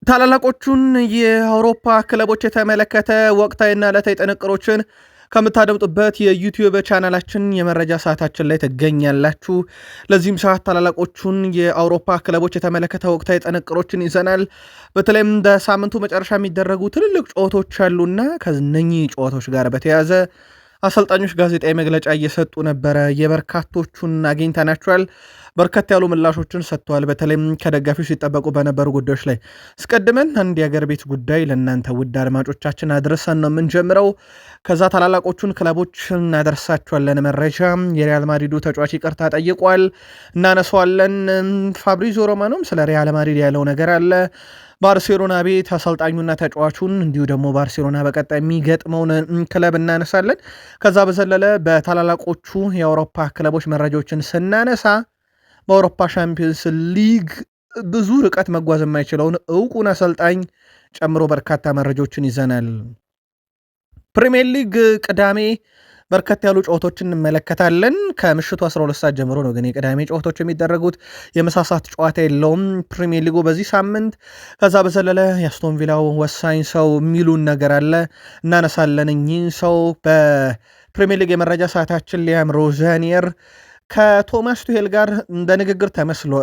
ታላላቆቹን የአውሮፓ ክለቦች የተመለከተ ወቅታዊና ዕለታዊ ጥንቅሮችን ከምታደምጡበት የዩቲዩብ ቻናላችን የመረጃ ሰዓታችን ላይ ትገኛላችሁ። ለዚህም ሰዓት ታላላቆቹን የአውሮፓ ክለቦች የተመለከተ ወቅታዊ ጥንቅሮችን ይዘናል። በተለይም በሳምንቱ መጨረሻ የሚደረጉ ትልልቅ ጨዋታዎች አሉና ከነኚህ ጨዋታዎች ጋር በተያያዘ አሰልጣኞች ጋዜጣዊ መግለጫ እየሰጡ ነበረ። የበርካቶቹን አግኝተናቸዋል። በርከት ያሉ ምላሾችን ሰጥተዋል። በተለይም ከደጋፊዎች ሲጠበቁ በነበሩ ጉዳዮች ላይ አስቀድመን አንድ የአገር ቤት ጉዳይ ለእናንተ ውድ አድማጮቻችን አድርሰን ነው የምንጀምረው። ከዛ ታላላቆቹን ክለቦች እናደርሳቸዋለን። መረጃ የሪያል ማድሪዱ ተጫዋች ይቅርታ ጠይቋል፣ እናነሷለን። ፋብሪዞ ሮማኖም ስለ ሪያል ማድሪድ ያለው ነገር አለ። ባርሴሎና ቤት አሰልጣኙና ተጫዋቹን እንዲሁ ደግሞ ባርሴሎና በቀጣይ የሚገጥመውን ክለብ እናነሳለን። ከዛ በዘለለ በታላላቆቹ የአውሮፓ ክለቦች መረጃዎችን ስናነሳ በአውሮፓ ሻምፒዮንስ ሊግ ብዙ ርቀት መጓዝ የማይችለውን እውቁን አሰልጣኝ ጨምሮ በርካታ መረጃዎችን ይዘናል። ፕሪሚየር ሊግ ቅዳሜ በርከት ያሉ ጨዋታዎችን እንመለከታለን። ከምሽቱ 12 ሰዓት ጀምሮ ነው ግን የቅዳሜ ጨዋታዎች የሚደረጉት። የመሳሳት ጨዋታ የለውም ፕሪሚየር ሊጉ በዚህ ሳምንት። ከዛ በዘለለ የአስቶን ቪላው ወሳኝ ሰው የሚሉን ነገር አለ፣ እናነሳለን። እኚህን ሰው በፕሪሚየር ሊግ የመረጃ ሰዓታችን ሊያም ሮዛኒየር ከቶማስ ቱሄል ጋር እንደ ንግግር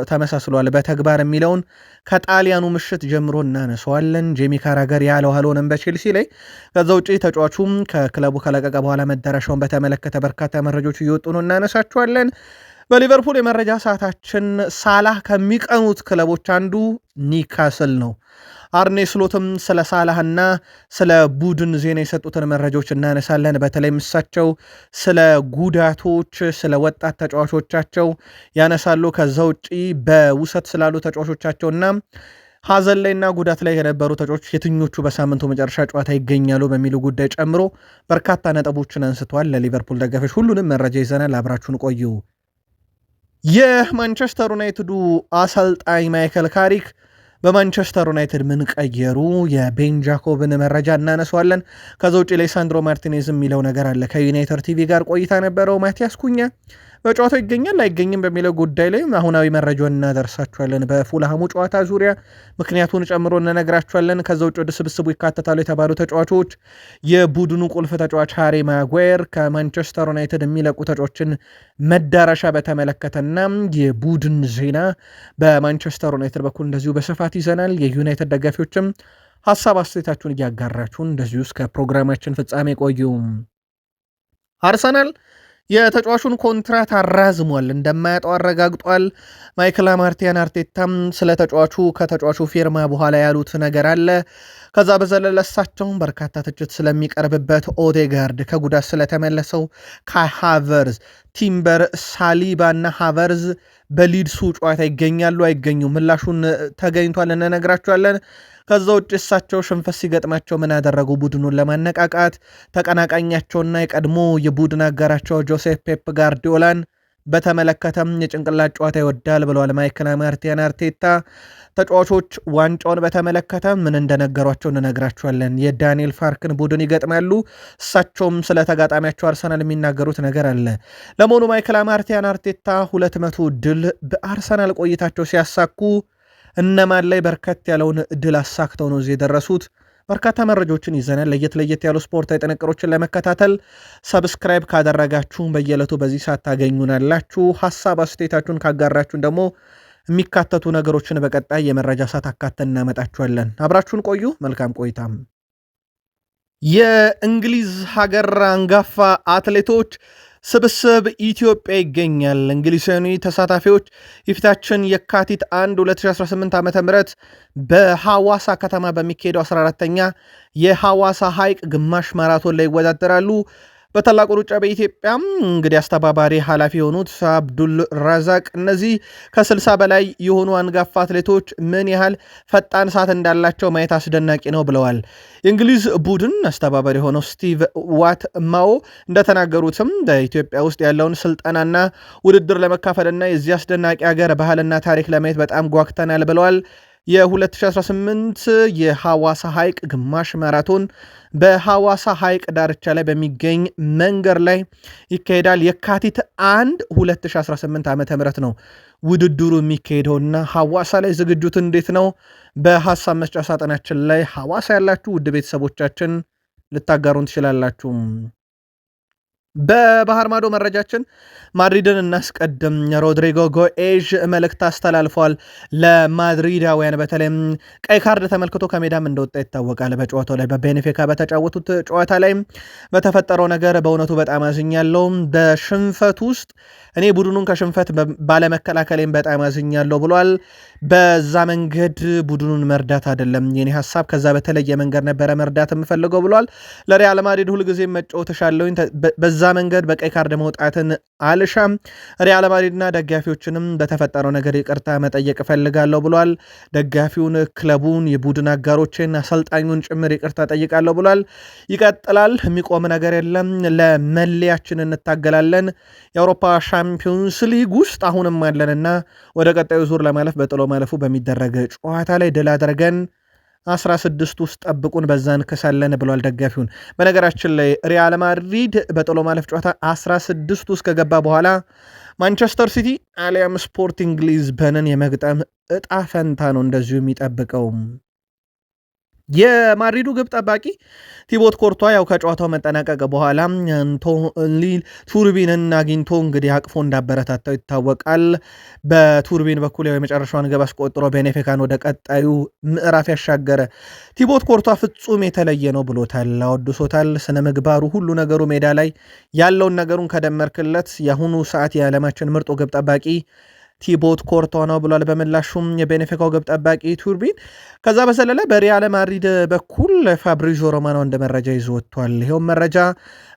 ተመሳስሏል በተግባር የሚለውን ከጣሊያኑ ምሽት ጀምሮ እናነሰዋለን። ጄሚ ካራገር ያለው አልሆነም በቼልሲ ላይ። ከዛ ውጭ ተጫዋቹም ከክለቡ ከለቀቀ በኋላ መዳረሻውን በተመለከተ በርካታ መረጃዎች እየወጡ ነው፣ እናነሳቸዋለን። በሊቨርፑል የመረጃ ሰዓታችን ሳላህ ከሚቀኑት ክለቦች አንዱ ኒውካስል ነው። አርኔ ስሎትም ስለ ሳላህና ስለ ቡድን ዜና የሰጡትን መረጃዎች እናነሳለን። በተለይም እሳቸው ስለ ጉዳቶች፣ ስለ ወጣት ተጫዋቾቻቸው ያነሳሉ። ከዛ ውጪ በውሰት ስላሉ ተጫዋቾቻቸውና ሀዘን ላይና ጉዳት ላይ የነበሩ ተጫዋቾች የትኞቹ በሳምንቱ መጨረሻ ጨዋታ ይገኛሉ በሚሉ ጉዳይ ጨምሮ በርካታ ነጥቦችን አንስተዋል። ለሊቨርፑል ደጋፊዎች ሁሉንም መረጃ ይዘናል። አብራችሁን ቆዩ። የማንቸስተር ዩናይትዱ አሰልጣኝ ማይከል ካሪክ በማንቸስተር ዩናይትድ ምን ቀየሩ? የቤን ጃኮብን መረጃ እናነሷለን። ከዛ ውጭ ሌሳንድሮ ማርቲኔዝ የሚለው ነገር አለ። ከዩናይትድ ቲቪ ጋር ቆይታ ነበረው። ማቲያስ ኩኛ በጨዋታው ይገኛል አይገኝም በሚለው ጉዳይ ላይ አሁናዊ መረጃውን እናደርሳችኋለን። በፉልሃሙ ጨዋታ ዙሪያ ምክንያቱን ጨምሮ እንነግራችኋለን። ከዛ ውጭ ወደ ስብስቡ ይካተታሉ የተባሉ ተጫዋቾች፣ የቡድኑ ቁልፍ ተጫዋች ሃሪ ማጓየር፣ ከማንቸስተር ዩናይትድ የሚለቁ ተጫዋቾችን መዳረሻ በተመለከተና የቡድን ዜና በማንቸስተር ዩናይትድ በኩል እንደዚሁ በስፋት ይዘናል። የዩናይትድ ደጋፊዎችም ሀሳብ አስተያየታችሁን እያጋራችሁን እንደዚሁ እስከ ፕሮግራማችን ፍጻሜ ቆዩ። አርሰናል የተጫዋቹን ኮንትራት አራዝሟል፣ እንደማያጣው አረጋግጧል። ማይክል ማርቲያን አርቴታም ስለ ተጫዋቹ ከተጫዋቹ ፊርማ በኋላ ያሉት ነገር አለ። ከዛ በዘለለ እሳቸውም በርካታ ትችት ስለሚቀርብበት ኦዴጋርድ፣ ከጉዳት ስለተመለሰው ካይ ሃቨርዝ፣ ቲምበር፣ ሳሊባ እና ሃቨርዝ በሊድሱ ጨዋታ ይገኛሉ አይገኙ? ምላሹን ተገኝቷል፣ እንነግራቸዋለን። ከዛ ውጭ እሳቸው ሽንፈት ሲገጥማቸው ምን ያደረጉ ቡድኑን ለማነቃቃት ተቀናቃኛቸውና የቀድሞ የቡድን አጋራቸው ጆሴፍ ፔፕ ጋርዲዮላን በተመለከተም የጭንቅላት ጨዋታ ይወዳል ብለዋል ማይክል ማርቲያን አርቴታ። ተጫዋቾች ዋንጫውን በተመለከተ ምን እንደነገሯቸው እንነግራቸዋለን። የዳንኤል ፋርክን ቡድን ይገጥማሉ። እሳቸውም ስለ ተጋጣሚያቸው አርሰናል የሚናገሩት ነገር አለ። ለመሆኑ ማይክል ማርቲያን አርቴታ 200 ድል በአርሰናል ቆይታቸው ሲያሳኩ እነማን ላይ በርከት ያለውን ድል አሳክተው ነው እዚህ የደረሱት? በርካታ መረጃዎችን ይዘናል። ለየት ያሉ ስፖርታዊ ጥንቅሮችን ለመከታተል ሰብስክራይብ ካደረጋችሁ በየዕለቱ በዚህ ሰዓት ታገኙናላችሁ። ሀሳብ አስተያየታችሁን ካጋራችሁን ደግሞ የሚካተቱ ነገሮችን በቀጣይ የመረጃ ሰዓት አካተን እናመጣችኋለን። አብራችሁን ቆዩ። መልካም ቆይታም። የእንግሊዝ ሀገር አንጋፋ አትሌቶች ስብስብ ኢትዮጵያ ይገኛል። እንግሊዛዊ ተሳታፊዎች የፊታችን የካቲት 1 2018 ዓ ም በሐዋሳ ከተማ በሚካሄደው 14ተኛ የሐዋሳ ሐይቅ ግማሽ ማራቶን ላይ ይወዳደራሉ። በታላቁ ሩጫ በኢትዮጵያ እንግዲህ አስተባባሪ ኃላፊ የሆኑት አብዱል ራዛቅ እነዚህ ከ60 በላይ የሆኑ አንጋፋ አትሌቶች ምን ያህል ፈጣን ሰዓት እንዳላቸው ማየት አስደናቂ ነው ብለዋል። የእንግሊዝ ቡድን አስተባባሪ የሆነው ስቲቭ ዋት ማኦ እንደተናገሩትም በኢትዮጵያ ውስጥ ያለውን ስልጠናና ውድድር ለመካፈልና የዚህ አስደናቂ ሀገር ባህልና ታሪክ ለማየት በጣም ጓግተናል ብለዋል። የ2018 የሐዋሳ ሐይቅ ግማሽ ማራቶን በሐዋሳ ሐይቅ ዳርቻ ላይ በሚገኝ መንገድ ላይ ይካሄዳል። የካቲት 1 2018 ዓ.ም ነው ውድድሩ የሚካሄደውና ሐዋሳ ላይ ዝግጁት እንዴት ነው? በሐሳብ መስጫ ሳጥናችን ላይ ሐዋሳ ያላችሁ ውድ ቤተሰቦቻችን ልታጋሩን ትችላላችሁ። በባህር ማዶ መረጃችን ማድሪድን እናስቀድም። ሮድሪጎ ጎኤዥ መልእክት አስተላልፏል ለማድሪዳውያን። በተለይም ቀይ ካርድ ተመልክቶ ከሜዳም እንደወጣ ይታወቃል። በጨዋታው ላይ በቤኔፊካ በተጫወቱት ጨዋታ ላይ በተፈጠረው ነገር በእውነቱ በጣም አዝኛለሁ። በሽንፈት ውስጥ እኔ ቡድኑን ከሽንፈት ባለመከላከሌም በጣም አዝኛለሁ ብሏል። በዛ መንገድ ቡድኑን መርዳት አይደለም የኔ ሀሳብ፣ ከዛ በተለየ መንገድ ነበረ መርዳት የምፈልገው ብሏል። ለሪያል ማድሪድ ሁልጊዜ መጫወት እሻለሁኝ፣ በዛ መንገድ በቀይ ካርድ መውጣትን አልሻም። ሪያል ማድሪድና ደጋፊዎችንም በተፈጠረው ነገር ይቅርታ መጠየቅ እፈልጋለሁ ብሏል። ደጋፊውን፣ ክለቡን፣ የቡድን አጋሮችን፣ አሰልጣኙን ጭምር ይቅርታ ጠይቃለሁ ብሏል። ይቀጥላል። የሚቆም ነገር የለም። ለመለያችን እንታገላለን። የአውሮፓ ሻምፒዮንስ ሊግ ውስጥ አሁንም አለንና ወደ ቀጣዩ ዙር ለማለፍ በጥሎ ማለፉ በሚደረግ ጨዋታ ላይ ድል አድርገን 16 ውስጥ ጠብቁን በዛን ክሳለን ብሏል ደጋፊውን። በነገራችን ላይ ሪያል ማድሪድ በጥሎ ማለፍ ጨዋታ 16 ውስጥ ከገባ በኋላ ማንቸስተር ሲቲ አሊያም ስፖርቲንግ ሊዝበንን የመግጠም እጣ ፈንታ ነው እንደዚሁ የሚጠብቀው። የማድሪዱ ግብ ጠባቂ ቲቦት ኮርቷ ያው ከጨዋታው መጠናቀቅ በኋላ ቱርቢንን አግኝቶ እንግዲህ አቅፎ እንዳበረታታው ይታወቃል። በቱርቢን በኩል ያው የመጨረሻውን ግብ አስቆጥሮ ቤኔፊካን ወደ ቀጣዩ ምዕራፍ ያሻገረ ቲቦት ኮርቷ ፍጹም የተለየ ነው ብሎታል፣ አወድሶታል። ስነ ምግባሩ፣ ሁሉ ነገሩ ሜዳ ላይ ያለውን ነገሩን ከደመርክለት የአሁኑ ሰዓት የዓለማችን ምርጡ ግብ ጠባቂ ቲቦት ኮርቷ ነው ብሏል። በምላሹም የቤኔፊካው ግብ ጠባቂ ቱርቢን። ከዛ በዘለለ በሪያል ማድሪድ በኩል ፋብሪዞ ሮማኖ እንደ መረጃ ይዞ ወጥቷል። ይኸውም መረጃ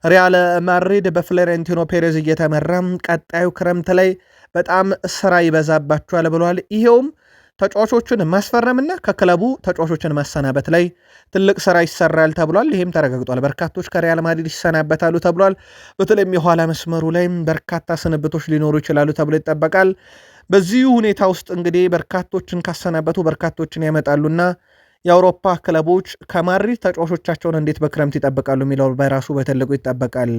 ሪያል ማድሪድ በፍሎሬንቲኖ ፔሬዝ እየተመራ ቀጣዩ ክረምት ላይ በጣም ስራ ይበዛባቸዋል ብሏል። ይኸውም ተጫዋቾችን ማስፈረምና ከክለቡ ተጫዋቾችን ማሰናበት ላይ ትልቅ ስራ ይሰራል ተብሏል። ይህም ተረጋግጧል። በርካቶች ከሪያል ማድሪድ ይሰናበታሉ ተብሏል። በተለይም የኋላ መስመሩ ላይም በርካታ ስንብቶች ሊኖሩ ይችላሉ ተብሎ ይጠበቃል። በዚህ ሁኔታ ውስጥ እንግዲህ በርካቶችን ካሰናበቱ በርካቶችን ያመጣሉና የአውሮፓ ክለቦች ከማድሪድ ተጫዋቾቻቸውን እንዴት በክረምት ይጠብቃሉ የሚለው በራሱ በትልቁ ይጠበቃል።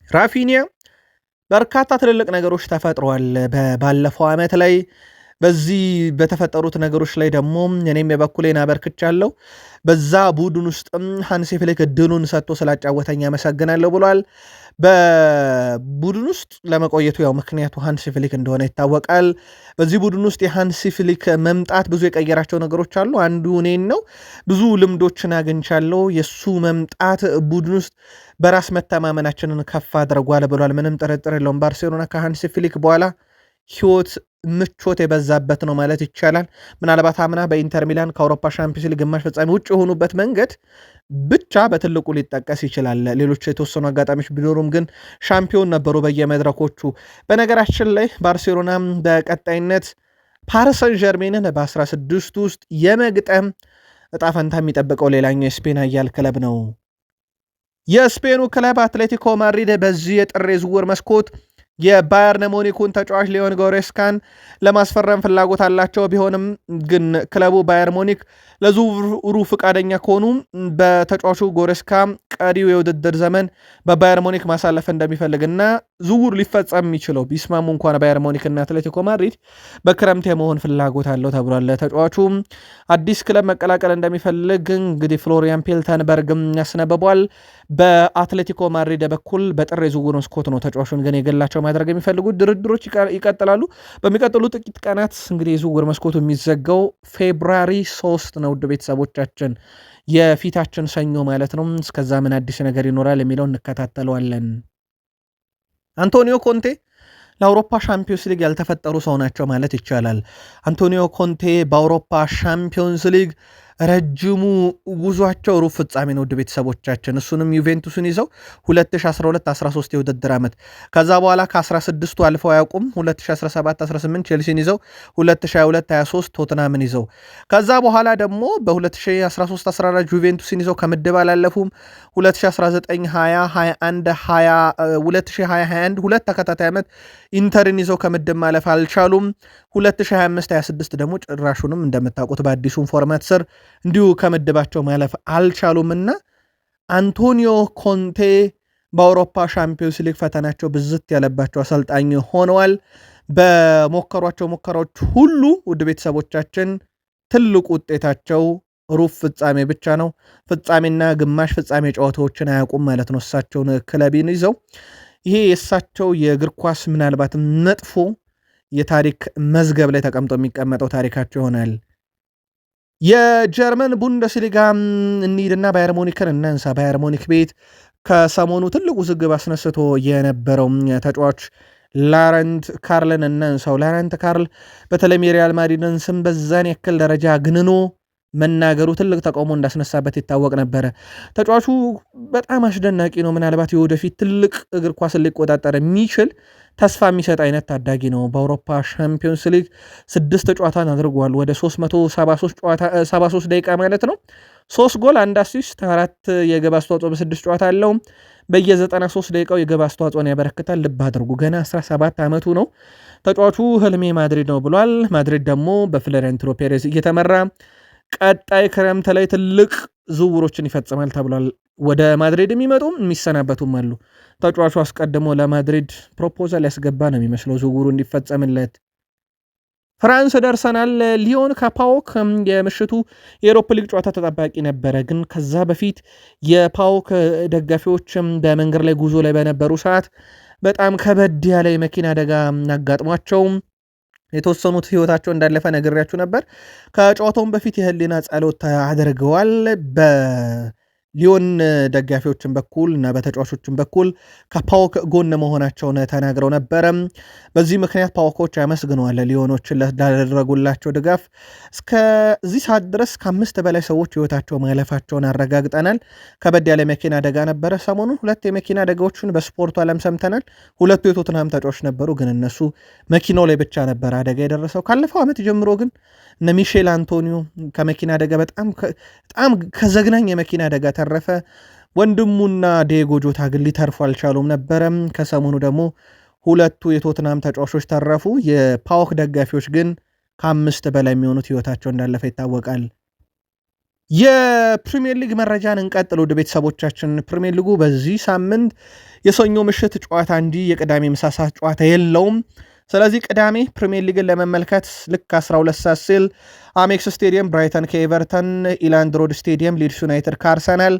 ራፊኒያ በርካታ ትልልቅ ነገሮች ተፈጥረዋል ባለፈው ዓመት ላይ። በዚህ በተፈጠሩት ነገሮች ላይ ደግሞ እኔም የበኩሌን አበርክቻለሁ። በዛ ቡድን ውስጥም ሃንሲ ፍሊክ እድሉን ሰጥቶ ስላጫወተኝ አመሰግናለሁ ብሏል። በቡድን ውስጥ ለመቆየቱ ያው ምክንያቱ ሃንሲ ፍሊክ እንደሆነ ይታወቃል። በዚህ ቡድን ውስጥ የሃንሲ ፍሊክ መምጣት ብዙ የቀየራቸው ነገሮች አሉ። አንዱ እኔን ነው። ብዙ ልምዶችን አግኝቻለሁ። የሱ መምጣት ቡድን ውስጥ በራስ መተማመናችንን ከፍ አድርጓል ብሏል። ምንም ጥርጥር የለውም። ባርሴሎና ከሃንሲ ፍሊክ በኋላ ህይወት ምቾት የበዛበት ነው ማለት ይቻላል። ምናልባት አምና በኢንተር ሚላን ከአውሮፓ ሻምፒዮንስ ሊግ ግማሽ ፍጻሜ ውጭ የሆኑበት መንገድ ብቻ በትልቁ ሊጠቀስ ይችላል። ሌሎች የተወሰኑ አጋጣሚዎች ቢኖሩም ግን ሻምፒዮን ነበሩ በየመድረኮቹ። በነገራችን ላይ ባርሴሎና በቀጣይነት ፓሪሰን ጀርሜንን በ16 ውስጥ የመግጠም እጣ ፈንታ የሚጠብቀው ሌላኛው የስፔን ኃያል ክለብ ነው። የስፔኑ ክለብ አትሌቲኮ ማድሪድ በዚህ የጥር የዝውውር መስኮት የባየርን ሙኒኩን ተጫዋች ሊዮን ጎሬስካን ለማስፈረም ፍላጎት አላቸው። ቢሆንም ግን ክለቡ ባየር ሙኒክ ለዝውውሩ ፍቃደኛ ከሆኑ በተጫዋቹ ጎሬስካ ቀሪው የውድድር ዘመን በባየር ሙኒክ ማሳለፍ እንደሚፈልግና ዝውውሩ ሊፈጸም የሚችለው ቢስማሙ እንኳን ባየር ሙኒክ እና አትሌቲኮ ማድሪድ በክረምት የመሆን ፍላጎት አለው ተብሏል። ተጫዋቹ አዲስ ክለብ መቀላቀል እንደሚፈልግ እንግዲህ ፍሎሪያን ፒልተንበርግም ያስነብቧል። በአትሌቲኮ ማድሪድ በኩል በጥር የዝውውር መስኮት ነው ተጫዋቹን ግን የገላቸው ማድረግ የሚፈልጉት። ድርድሮች ይቀጥላሉ። በሚቀጥሉ ጥቂት ቀናት እንግዲህ የዝውውር መስኮቱ የሚዘጋው ፌብሩዋሪ 3 ነው። ውድ ቤተሰቦቻችን የፊታችን ሰኞ ማለት ነው። እስከዛ ምን አዲስ ነገር ይኖራል የሚለው እንከታተለዋለን። አንቶኒዮ ኮንቴ ለአውሮፓ ሻምፒዮንስ ሊግ ያልተፈጠሩ ሰው ናቸው ማለት ይቻላል። አንቶኒዮ ኮንቴ በአውሮፓ ሻምፒዮንስ ሊግ ረጅሙ ጉዟቸው ሩብ ፍጻሜ ነው ውድ ቤተሰቦቻችን። እሱንም ዩቬንቱስን ይዘው 2012-13 የውድድር ዓመት ከዛ በኋላ ከ16ቱ አልፈው አያውቁም። 2017-18 ቼልሲን ይዘው 2022-23 ቶትናምን ይዘው ከዛ በኋላ ደግሞ በ2013-14 ዩቬንቱስን ይዘው ከምድብ አላለፉም። 2019-2021 ሁለት ተከታታይ ዓመት ኢንተርን ይዘው ከምድብ ማለፍ አልቻሉም። 2025-26 ደግሞ ጭራሹንም እንደምታውቁት በአዲሱም ፎርማት ስር እንዲሁ ከምድባቸው ማለፍ አልቻሉምና አንቶኒዮ ኮንቴ በአውሮፓ ሻምፒዮንስ ሊግ ፈተናቸው ብዝት ያለባቸው አሰልጣኝ ሆነዋል። በሞከሯቸው ሙከራዎች ሁሉ ውድ ቤተሰቦቻችን ትልቁ ውጤታቸው ሩብ ፍጻሜ ብቻ ነው። ፍጻሜና ግማሽ ፍጻሜ ጨዋታዎችን አያውቁም ማለት ነው እሳቸውን ክለቢን ይዘው። ይሄ የእሳቸው የእግር ኳስ ምናልባትም መጥፎ የታሪክ መዝገብ ላይ ተቀምጦ የሚቀመጠው ታሪካቸው ይሆናል። የጀርመን ቡንደስሊጋ እንሂድና ባየር ሙኒክን እናንሳ። ባየር ሙኒክ ቤት ከሰሞኑ ትልቅ ውዝግብ አስነስቶ የነበረው ተጫዋች ላረንት ካርልን እናንሳው። ላረንት ካርል በተለይም የሪያል ማድሪድን ስም በዛን ያክል ደረጃ ግንኖ መናገሩ ትልቅ ተቃውሞ እንዳስነሳበት ይታወቅ ነበረ። ተጫዋቹ በጣም አስደናቂ ነው። ምናልባት የወደፊት ትልቅ እግር ኳስን ሊቆጣጠር የሚችል ተስፋ የሚሰጥ አይነት ታዳጊ ነው። በአውሮፓ ሻምፒዮንስ ሊግ 6 ጨዋታን አድርጓል። ወደ 373 ደቂቃ ማለት ነው። 3 ጎል፣ 1 አሲስት፣ 4 የግብ አስተዋጽኦ በ6 ጨዋታ አለው። በየ93 ደቂቃው የግብ አስተዋጽኦን ያበረክታል። ልብ አድርጉ ገና 17 ዓመቱ ነው። ተጫዋቹ ህልሜ ማድሪድ ነው ብሏል። ማድሪድ ደግሞ በፍሎሬንቲኖ ፔሬዝ እየተመራ ቀጣይ ክረምት ላይ ትልቅ ዝውውሮችን ይፈጽማል ተብሏል። ወደ ማድሪድ የሚመጡም የሚሰናበቱም አሉ። ተጫዋቹ አስቀድሞ ለማድሪድ ፕሮፖዛል ያስገባ ነው የሚመስለው ዝውውሩ እንዲፈጸምለት። ፍራንስ ደርሰናል። ሊዮን ከፓኦክ የምሽቱ የኤሮፓ ሊግ ጨዋታ ተጠባቂ ነበረ። ግን ከዛ በፊት የፓኦክ ደጋፊዎች በመንገድ ላይ ጉዞ ላይ በነበሩ ሰዓት በጣም ከበድ ያለ የመኪና አደጋ አጋጥሟቸው የተወሰኑት ህይወታቸው እንዳለፈ ነግሬያችሁ ነበር። ከጨዋታውን በፊት የህሊና ጸሎት አድርገዋል። ሊዮን ደጋፊዎችን በኩል እና በተጫዋቾችን በኩል ከፓኦክ ጎን መሆናቸውን ተናግረው ነበረ። በዚህ ምክንያት ፓኦኮች ያመስግነዋል ሊዮኖችን ላደረጉላቸው ድጋፍ። እስከዚህ ሰዓት ድረስ ከ5 በላይ ሰዎች ህይወታቸው ማለፋቸውን አረጋግጠናል። ከበድ ያለ መኪና አደጋ ነበረ። ሰሞኑን 2 የመኪና አደጋዎችን በስፖርቱ ዓለም ሰምተናል። 2 የቶትንሃም ተጫዋቾች ነበሩ፣ ግን እነሱ መኪናው ላይ ብቻ ነበር አደጋ የደረሰው። ካለፈው ዓመት ጀምሮ ግን እነ ሚሼል አንቶኒዮ ከመኪና አደጋ በጣም ከዘግናኝ የመኪና አደጋ ተረፈ። ወንድሙና ዲዬጎ ጆታ ግን ሊተርፉ አልቻሉም ነበረ። ከሰሞኑ ደግሞ 2 የቶትናም ተጫዋቾች ተረፉ። የፓኦክ ደጋፊዎች ግን ከ5 በላይ የሚሆኑት ህይወታቸው እንዳለፈ ይታወቃል። የፕሪሚየር ሊግ መረጃን እንቀጥል ወደ ቤተሰቦቻችን። ፕሪሚየር ሊጉ በዚህ ሳምንት የሰኞ ምሽት ጨዋታ እንጂ የቅዳሜ ምሳ ሰዓት ጨዋታ የለውም። ስለዚህ ቅዳሜ ፕሪሚየር ሊግን ለመመልከት ልክ 12 ሰዓት ሲል አሜክስ ስቴዲየም ብራይተን ከኤቨርተን፣ ኢላንድ ሮድ ስቴዲየም ሊድስ ዩናይትድ ከአርሰናል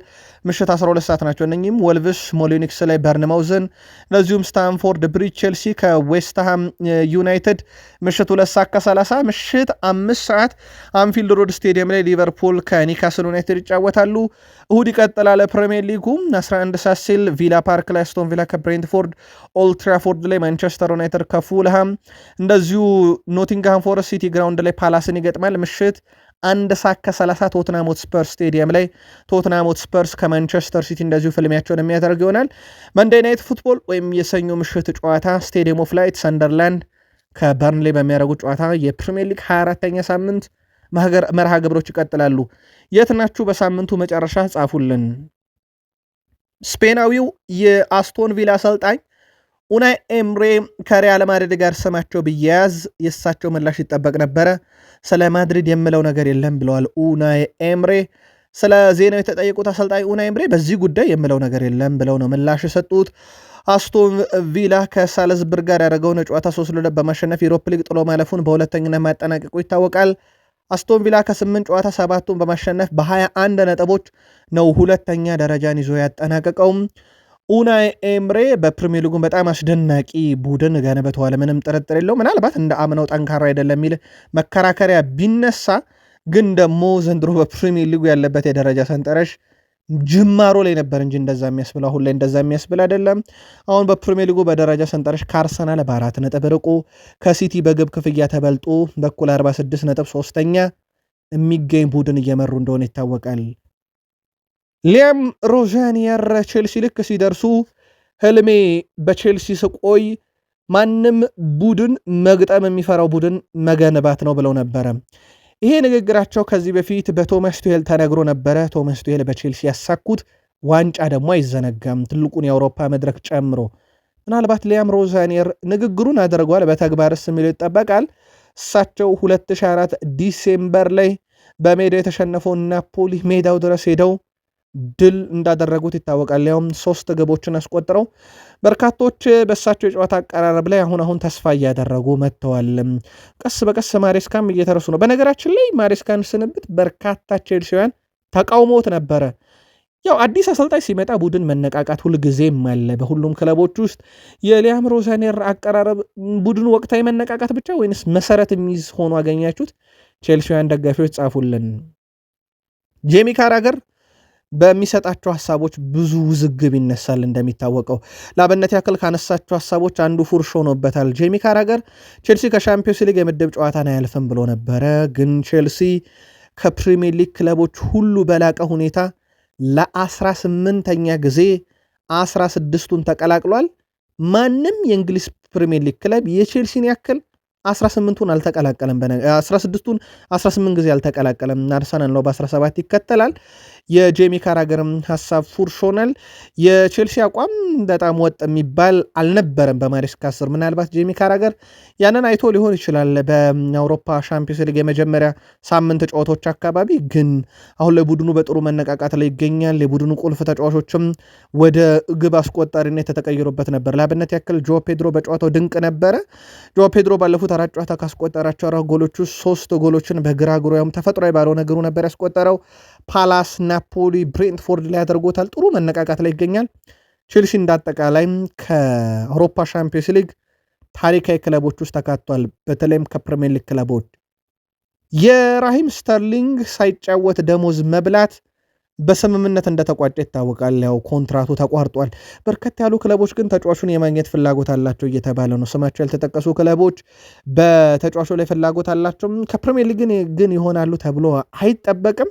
ምሽት 12 ሰዓት ናቸው። እነኚህም ወልቭስ ሞሊኒክስ ላይ በርንማውዝን፣ እንደዚሁም ስታንፎርድ ብሪጅ ቼልሲ ከዌስትሃም ዩናይትድ ምሽት 2 ሰዓት ከ30፣ ምሽት 5 ሰዓት አንፊልድ ሮድ ስቴዲየም ላይ ሊቨርፑል ከኒካስል ዩናይትድ ይጫወታሉ። እሁድ ይቀጥላል ፕሪሚየር ሊጉ 11 ሰዓት ሲል ቪላ ፓርክ ላይ አስቶን ቪላ ከብሬንትፎርድ፣ ኦልድ ትራፎርድ ላይ ማንቸስተር ዩናይትድ ከፉልሃም፣ እንደዚሁ ኖቲንግሃም ፎረስት ሲቲ ግራውንድ ላይ ፓላስን ይገጥማል። ምሽት 1 ሰዓት ከ30 ቶትናም ሆትስፐርስ ስቴዲየም ላይ ቶትናም ሆትስፐርስ ከማንቸስተር ሲቲ እንደዚሁ ፍልሚያቸውን የሚያደርግ ይሆናል። መንዴይ ናይት ፉትቦል ወይም የሰኞ ምሽት ጨዋታ ስቴዲየም ኦፍ ላይት ሰንደርላንድ ከበርንሌ በሚያደርጉ ጨዋታ የፕሪሚየር ሊግ 24ኛ ሳምንት መርሃ ግብሮች ይቀጥላሉ። የት ናችሁ? በሳምንቱ መጨረሻ ጻፉልን። ስፔናዊው የአስቶን ቪላ አሰልጣኝ ኡናይ ኤምሬ ከሪያል ማድሪድ ጋር ስማቸው ቢያያዝ የእሳቸው ምላሽ ይጠበቅ ነበረ። ስለ ማድሪድ የምለው ነገር የለም ብለዋል ኡናይ ኤምሬ። ስለ ዜናው የተጠየቁት አሰልጣኝ ኡናይ ኤምሬ በዚህ ጉዳይ የምለው ነገር የለም ብለው ነው ምላሽ የሰጡት። አስቶን ቪላ ከሳልዝበርግ ጋር ያደረገውን ጨዋታ 3-2 በማሸነፍ የዩሮፓ ሊግ ጥሎ ማለፉን በሁለተኝነት ማጠናቀቁ ይታወቃል። አስቶን ቪላ ከ8 ጨዋታ 7ቱን በማሸነፍ በ21 ነጥቦች ነው ሁለተኛ ደረጃን ይዞ ያጠናቀቀው። ኡናይ ኤምሬ በፕሪሚየር ሊጉን በጣም አስደናቂ ቡድን ገንብተዋል፣ ምንም ጥርጥር የለው። ምናልባት እንደ አምናው ጠንካራ አይደለም የሚል መከራከሪያ ቢነሳ ግን ደግሞ ዘንድሮ በፕሪሚየር ሊጉ ያለበት የደረጃ ሰንጠረዥ ጅማሮ ላይ ነበር እንጂ እንደዛ የሚያስብል አሁን ላይ እንደዛ የሚያስብል አይደለም። አሁን በፕሪሚየር ሊጉ በደረጃ ሰንጠረዥ ከአርሰናል በ4 ነጥብ ርቆ ከሲቲ በግብ ክፍያ ተበልጦ በኩል 46 ነጥብ ሶስተኛ የሚገኝ ቡድን እየመሩ እንደሆነ ይታወቃል። ሊያም ሮዣኒየር ቼልሲ ልክ ሲደርሱ ህልሜ በቼልሲ ስቆይ ማንም ቡድን መግጠም የሚፈራው ቡድን መገንባት ነው ብለው ነበረ። ይሄ ንግግራቸው ከዚህ በፊት በቶማስ ቱሄል ተነግሮ ነበረ። ቶማስ ቱሄል በቼልሲ ያሳኩት ዋንጫ ደግሞ አይዘነጋም፣ ትልቁን የአውሮፓ መድረክ ጨምሮ። ምናልባት ሊያም ሮዣኒየር ንግግሩን አድርጓል፣ በተግባርስ የሚለው ይጠበቃል። እሳቸው 2004 ዲሴምበር ላይ በሜዳው የተሸነፈውን ናፖሊ ሜዳው ድረስ ሄደው ድል እንዳደረጉት ይታወቃል። ያውም 3 ግቦችን አስቆጥረው በርካቶች በእሳቸው የጨዋታ አቀራረብ ላይ አሁን ተስፋ እያደረጉ መጥተዋል። ቀስ በቀስ ማሬስካም እየተረሱ ነው። በነገራችን ላይ ማሬስካን ስንብት በርካታ ቼልሲውያን ተቃውሞት ነበረ። ያው አዲስ አሰልጣኝ ሲመጣ ቡድን መነቃቃት ሁልጊዜም አለ በሁሉም ክለቦች ውስጥ። የሊያም ሮዘኔር አቀራረብ ቡድኑ ወቅታዊ መነቃቃት ብቻ ወይንስ መሰረት የሚይዝ ሆኖ አገኛችሁት? ቼልሲውያን ደጋፊዎች ጻፉልን። ጄሚ ካራገር በሚሰጣቸው ሀሳቦች ብዙ ውዝግብ ይነሳል። እንደሚታወቀው ለአብነት ያክል ካነሳቸው ሀሳቦች አንዱ ፉርሽ ሆኖበታል። ጄሚ ካራገር ቼልሲ ከሻምፒዮንስ ሊግ የምድብ ጨዋታን አያልፍም ብሎ ነበረ። ግን ቼልሲ ከፕሪሚየር ሊግ ክለቦች ሁሉ በላቀ ሁኔታ ለ18ኛ ጊዜ 16ቱን ተቀላቅሏል። ማንም የእንግሊዝ ፕሪሚየር ሊግ ክለብ የቼልሲን ያክል 18ቱን አልተቀላቀለም። 16ቱን 18 ጊዜ አልተቀላቀለም። አርሰናል ነው በ17 ይከተላል። የጄሚ ካራገርም ሐሳብ ፉርሽ ሆኗል። የቼልሲ አቋም በጣም ወጥ የሚባል አልነበረም በማሬስካ ስር። ምናልባት ጄሚ ካራገር ያንን አይቶ ሊሆን ይችላል በአውሮፓ ሻምፒዮንስ ሊግ የመጀመሪያ ሳምንት ጨዋታዎች አካባቢ። ግን አሁን ላይ ቡድኑ በጥሩ መነቃቃት ላይ ይገኛል። የቡድኑ ቁልፍ ተጫዋቾችም ወደ ግብ አስቆጣሪነት የተቀየሩበት ነበር። ለአብነት ያክል ጆ ፔድሮ በጨዋታው ድንቅ ነበረ። ጆ ፔድሮ ባለፉት 4 ጨዋታ ካስቆጠራቸው 4 ጎሎች ውስጥ 3 ጎሎችን በግራ እግሩ ያውም ተፈጥሯዊ ባልሆነ እግሩ ነበር ያስቆጠረው። ፓላስ፣ ናፖሊ፣ ብሬንትፎርድ ላይ ያደርጎታል። ጥሩ መነቃቃት ላይ ይገኛል። ቼልሲ እንዳጠቃላይ ከአውሮፓ ሻምፒዮንስ ሊግ ታሪካዊ ክለቦች ውስጥ ተካቷል። በተለይም ከፕሪሚየር ሊግ ክለቦች የራሂም ስተርሊንግ ሳይጫወት ደሞዝ መብላት በስምምነት እንደተቋጨ ይታወቃል። ያው ኮንትራቱ ተቋርጧል። በርከት ያሉ ክለቦች ግን ተጫዋቹን የማግኘት ፍላጎት አላቸው እየተባለ ነው። ስማቸው ያልተጠቀሱ ክለቦች በተጫዋቹ ላይ ፍላጎት አላቸው። ከፕሪሚየር ሊግ ግን ይሆናሉ ተብሎ አይጠበቅም።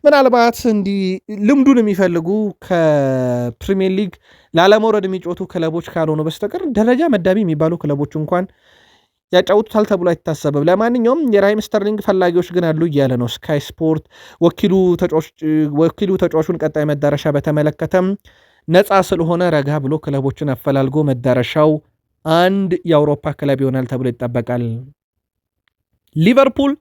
ምናልባት እንዲህ ልምዱን የሚፈልጉ ከፕሪሚየር ሊግ ላለመውረድ የሚጮቱ ክለቦች ካልሆኑ በስተቀር ደረጃ መዳቢ የሚባሉ ክለቦች እንኳን ያጫውቱታል ተብሎ አይታሰብም። ለማንኛውም የራሂም ስተርሊንግ ፈላጊዎች ግን አሉ እያለ ነው ስካይ ስፖርት። ወኪሉ ተጫዋቹን ቀጣይ መዳረሻ በተመለከተም ነፃ ስለሆነ ረጋ ብሎ ክለቦችን አፈላልጎ መዳረሻው አንድ የአውሮፓ ክለብ ይሆናል ተብሎ ይጠበቃል። ሊቨርፑል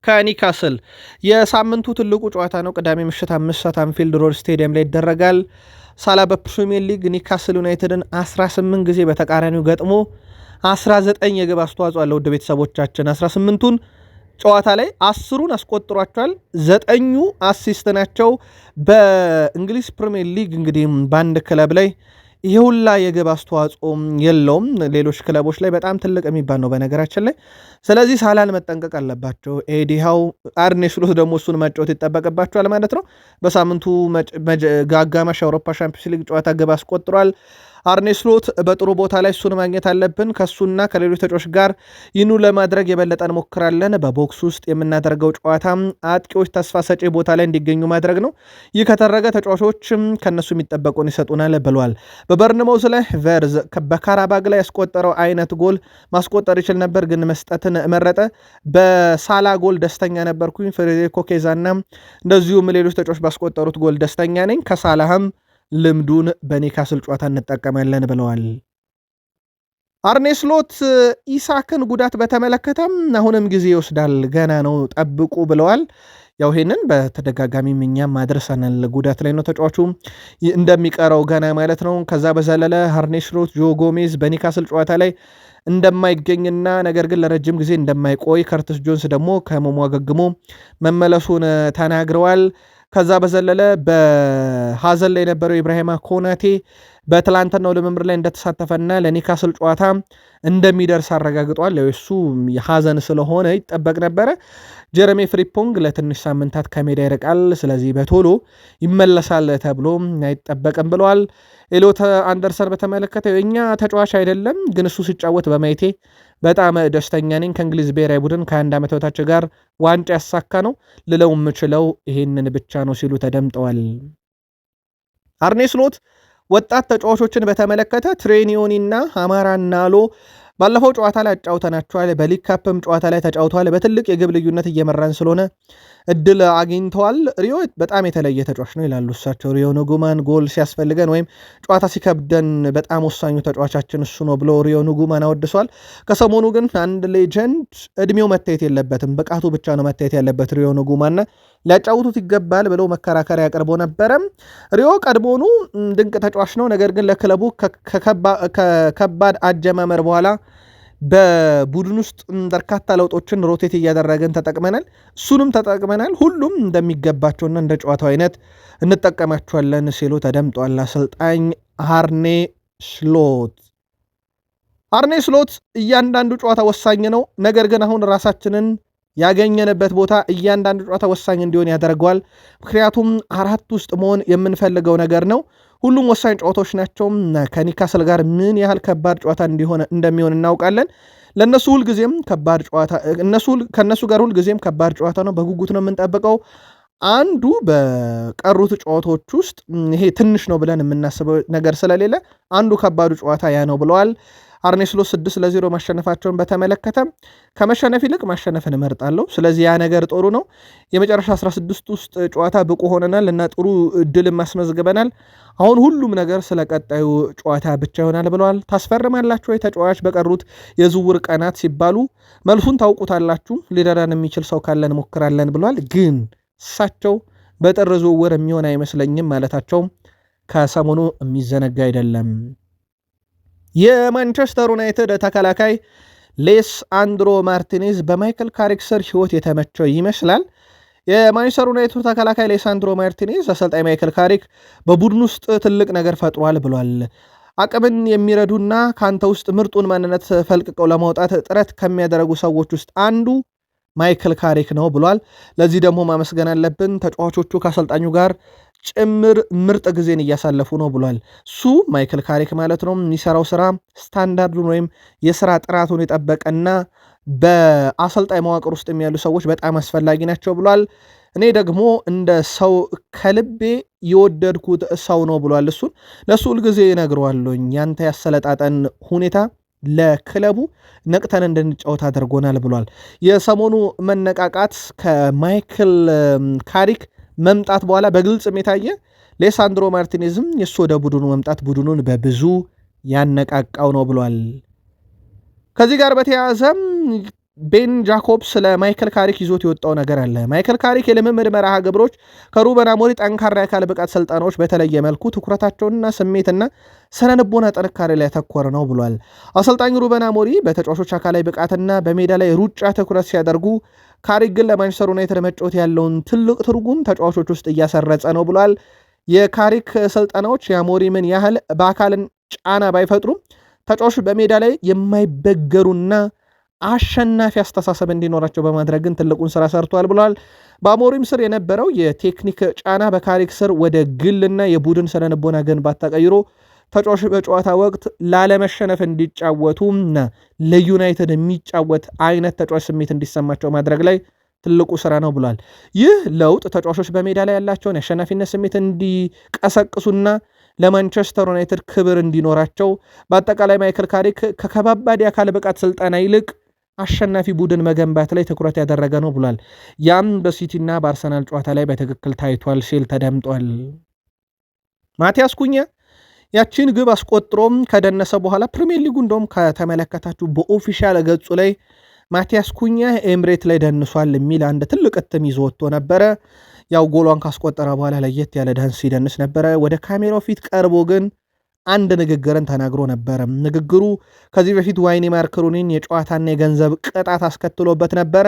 ከኒካስል የሳምንቱ ትልቁ ጨዋታ ነው። ቅዳሜ ምሽት 5 ሰዓት አንፊልድ ሮድ ስቴዲየም ላይ ይደረጋል። ሳላ በፕሪሚየር ሊግ ኒካስል ዩናይትድን 18 ጊዜ በተቃራኒው ገጥሞ 19 የግብ አስተዋጽኦ አለው። ውድ ቤተሰቦቻችን 18ቱን ጨዋታ ላይ 10ሩን አስቆጥሯቸዋል። 9ኙ አሲስት ናቸው። በእንግሊዝ ፕሪሚየር ሊግ እንግዲህ በአንድ ክለብ ላይ ይሄ ሁላ የግብ አስተዋጽኦ የለውም። ሌሎች ክለቦች ላይ በጣም ትልቅ የሚባል ነው በነገራችን ላይ። ስለዚህ ሳላን መጠንቀቅ አለባቸው። ኤዲሃው አርኔ ስሎት ደግሞ እሱን መጫወት ይጠበቅባቸዋል ማለት ነው። በሳምንቱ አጋማሽ የአውሮፓ ሻምፒዮንስ ሊግ ጨዋታ ግብ አስቆጥሯል። አርኔ ስሎት በጥሩ ቦታ ላይ እሱን ማግኘት አለብን። ከእሱና ከሌሎች ተጫዋቾች ጋር ይህኑ ለማድረግ የበለጠ እንሞክራለን። በቦክስ ውስጥ የምናደርገው ጨዋታ አጥቂዎች ተስፋ ሰጪ ቦታ ላይ እንዲገኙ ማድረግ ነው። ይህ ከተደረገ ተጫዋቾች ከነሱ የሚጠበቁን ይሰጡናል ብለዋል። በበርንማውዝ ላይ ቨርዝ በካራባግ ላይ ያስቆጠረው አይነት ጎል ማስቆጠር ይችል ነበር፣ ግን መስጠትን መረጠ። በሳላ ጎል ደስተኛ ነበርኩኝ። ፌዴሪኮ ኬዛና እንደዚሁም ሌሎች ተጫዋቾች ባስቆጠሩት ጎል ደስተኛ ነኝ። ከሳላህም ልምዱን በኒካስል ጨዋታ እንጠቀማለን ብለዋል። አርኔ ስሎት ኢሳክን ጉዳት በተመለከተም አሁንም ጊዜ ይወስዳል፣ ገና ነው ጠብቁ ብለዋል። ያው ይሄንን በተደጋጋሚ እኛም ማድረሰናል። ጉዳት ላይ ነው ተጫዋቹ እንደሚቀረው ገና ማለት ነው። ከዛ በዘለለ አርኔ ስሎት ጆ ጎሜዝ በኒካስል ጨዋታ ላይ እንደማይገኝና ነገር ግን ለረጅም ጊዜ እንደማይቆይ፣ ከርትስ ጆንስ ደግሞ ከህመሙ አገግሞ መመለሱን ተናግረዋል። ከዛ በዘለለ በሐዘን ላይ የነበረው ኢብራሂማ ኮናቴ በትላንትናው ልምምድ ላይ እንደተሳተፈና ለኒካስል ጨዋታ እንደሚደርስ አረጋግጧል። እሱ የሐዘን ስለሆነ ይጠበቅ ነበረ። ጀረሚ ፍሪፖንግ ለትንሽ ሳምንታት ከሜዳ ይርቃል፣ ስለዚህ በቶሎ ይመለሳል ተብሎ አይጠበቅም ብለዋል። ኤሎት አንደርሰን በተመለከተ እኛ ተጫዋች አይደለም፣ ግን እሱ ሲጫወት በማየቴ በጣም ደስተኛ ነኝ። ከእንግሊዝ ብሔራዊ ቡድን ከ21 ዓመት በታች ጋር ዋንጫ ያሳካ ነው ልለው የምችለው ይሄንን ብቻ ነው ሲሉ ተደምጠዋል። አርኔ ስሎት ወጣት ተጫዋቾችን በተመለከተ ትሬኒዮኒና አማራ ናሎ ባለፈው ጨዋታ ላይ አጫውተናቸዋል። በሊግ ካፕም ጨዋታ ላይ ተጫውተዋል። በትልቅ የግብ ልዩነት እየመራን ስለሆነ እድል አግኝተዋል። ሪዮ በጣም የተለየ ተጫዋች ነው ይላሉ እሳቸው። ሪዮ ንጉማን ጎል ሲያስፈልገን ወይም ጨዋታ ሲከብደን በጣም ወሳኙ ተጫዋቻችን እሱ ነው ብሎ ሪዮ ንጉማን አወድሷል። ከሰሞኑ ግን አንድ ሌጀንድ እድሜው መታየት የለበትም ብቃቱ ብቻ ነው መታየት ያለበት ሪዮ ንጉማንና ሊያጫውቱት ይገባል ብለው መከራከሪያ ያቀርቦ ነበረም። ሪዮ ቀድሞኑ ድንቅ ተጫዋች ነው፣ ነገር ግን ለክለቡ ከከባድ አጀማመር በኋላ በቡድን ውስጥ በርካታ ለውጦችን ሮቴት እያደረገን ተጠቅመናል። እሱንም ተጠቅመናል። ሁሉም እንደሚገባቸውና እንደ ጨዋታው አይነት እንጠቀማቸዋለን ሲሉ ተደምጧል። አሰልጣኝ አርኔ ስሎት እያንዳንዱ ጨዋታ ወሳኝ ነው፣ ነገር ግን አሁን ራሳችንን ያገኘንበት ቦታ እያንዳንዱ ጨዋታ ወሳኝ እንዲሆን ያደርገዋል። ምክንያቱም 4 ውስጥ መሆን የምንፈልገው ነገር ነው። ሁሉም ወሳኝ ጨዋታዎች ናቸው። ከኒካስል ጋር ምን ያህል ከባድ ጨዋታ እንደሚሆን እናውቃለን። ለነሱ ሁልጊዜም ከባድ ጨዋታ ከነሱ ጋር ሁልጊዜም ከባድ ጨዋታ ነው። በጉጉት ነው የምንጠብቀው። አንዱ በቀሩት ጨዋታዎች ውስጥ ይሄ ትንሽ ነው ብለን የምናስበው ነገር ስለሌለ አንዱ ከባዱ ጨዋታ ያ ነው ብለዋል። አርኔ ስሎት 6-0 ማሸነፋቸውን በተመለከተ ከመሸነፍ ይልቅ ማሸነፍን እመርጣለሁ፣ ስለዚህ ያ ነገር ጥሩ ነው። የመጨረሻ 16 ውስጥ ጨዋታ ብቁ ሆነናል እና ጥሩ ድል ማስመዝግበናል። አሁን ሁሉም ነገር ስለ ቀጣዩ ጨዋታ ብቻ ይሆናል ብለዋል። ታስፈርማላችሁ ወይ ተጫዋች በቀሩት የዝውውር ቀናት ሲባሉ መልሱን ታውቁታላችሁ። ሊረዳን የሚችል ሰው ካለን እንሞክራለን ብለዋል። ግን እሳቸው በጥር ዝውውር የሚሆን አይመስለኝም ማለታቸው ከሰሞኑ የሚዘነጋ አይደለም። የማንቸስተር ዩናይትድ ተከላካይ ሌሳንድሮ ማርቲኔዝ በማይክል ካሪክ ስር ህይወት የተመቸው ይመስላል። የማንቸስተር ዩናይትድ ተከላካይ ሌሳንድሮ ማርቲኔዝ አሰልጣኝ ማይክል ካሪክ በቡድን ውስጥ ትልቅ ነገር ፈጥሯል ብሏል። አቅምን የሚረዱና ከአንተ ውስጥ ምርጡን ማንነት ፈልቅቀው ለማውጣት ጥረት ከሚያደርጉ ሰዎች ውስጥ አንዱ ማይክል ካሪክ ነው ብሏል። ለዚህ ደግሞ ማመስገን አለብን። ተጫዋቾቹ ከአሰልጣኙ ጋር ጭምር ምርጥ ጊዜን እያሳለፉ ነው ብሏል። እሱ ማይክል ካሪክ ማለት ነው። የሚሰራው ስራ ስታንዳርዱን ወይም የስራ ጥራቱን የጠበቀና በአሰልጣኝ መዋቅር ውስጥ ያሉ ሰዎች በጣም አስፈላጊ ናቸው ብሏል። እኔ ደግሞ እንደ ሰው ከልቤ የወደድኩት ሰው ነው ብሏል። እሱን ለእሱ ሁልጊዜ እነግረዋለሁኝ። ያንተ ያሰለጣጠን ሁኔታ ለክለቡ ነቅተን እንድንጫወት አድርጎናል ብሏል። የሰሞኑ መነቃቃት ከማይክል ካሪክ መምጣት በኋላ በግልጽ የታየ ሌሳንድሮ ማርቲኔዝም የሱ ወደ ቡድኑ መምጣት ቡድኑን በብዙ ያነቃቃው ነው ብሏል። ከዚህ ጋር በተያያዘም ቤን ጃኮብስ ለማይክል ካሪክ ይዞት የወጣው ነገር አለ። ማይክል ካሪክ የልምምድ መርሃ ግብሮች ከሩበን አሞሪም ጠንካራ የአካል ብቃት ስልጠናዎች በተለየ መልኩ ትኩረታቸውንና ስሜትና ስነ-ልቦና ጥንካሬ ላይ ያተኮረ ነው ብሏል። አሰልጣኝ ሩበን አሞሪም በተጫዋቾች አካላዊ ብቃትና በሜዳ ላይ ሩጫ ትኩረት ሲያደርጉ፣ ካሪክ ግን ለማንቸስተር ዩናይትድ መጫወት ያለውን ትልቅ ትርጉም ተጫዋቾች ውስጥ እያሰረጸ ነው ብሏል። የካሪክ ስልጠናዎች የአሞሪምን ያህል በአካልን ጫና ባይፈጥሩም ተጫዋቾች በሜዳ ላይ የማይበገሩና አሸናፊ አስተሳሰብ እንዲኖራቸው በማድረግ ግን ትልቁን ስራ ሰርቷል ብለዋል። በአሞሪም ስር የነበረው የቴክኒክ ጫና በካሪክ ስር ወደ ግልና የቡድን ስነ-ልቦና ግንባታ ተቀይሮ ተጫዋቾች በጨዋታ ወቅት ላለመሸነፍ እንዲጫወቱና ለዩናይትድ የሚጫወት አይነት ተጫዋች ስሜት እንዲሰማቸው ማድረግ ላይ ትልቁ ስራ ነው ብሏል። ይህ ለውጥ ተጫዋቾች በሜዳ ላይ ያላቸውን የአሸናፊነት ስሜት እንዲቀሰቅሱና ለማንቸስተር ዩናይትድ ክብር እንዲኖራቸው በአጠቃላይ ማይክል ካሪክ ከከባባድ የአካል ብቃት ስልጠና ይልቅ አሸናፊ ቡድን መገንባት ላይ ትኩረት ያደረገ ነው ብሏል። ያም በሲቲና በአርሰናል ጨዋታ ላይ በትክክል ታይቷል ሲል ተደምጧል። ማቲያስ ኩኛ ያቺን ግብ አስቆጥሮም ከደነሰ በኋላ ፕሪሚየር ሊጉ እንደውም ከተመለከታችሁ በኦፊሻል ገጹ ላይ ማቲያስ ኩኛ ኤምሬት ላይ ደንሷል የሚል አንድ ትልቅ እትም ይዞ ወጥቶ ነበረ። ያው ጎሏን ካስቆጠረ በኋላ ለየት ያለ ዳንስ ሲደንስ ነበረ። ወደ ካሜራው ፊት ቀርቦ ግን አንድ ንግግርን ተናግሮ ነበረ። ንግግሩ ከዚህ በፊት ዋይኒ ማርክ ሩኒን የጨዋታና የገንዘብ ቅጣት አስከትሎበት ነበረ።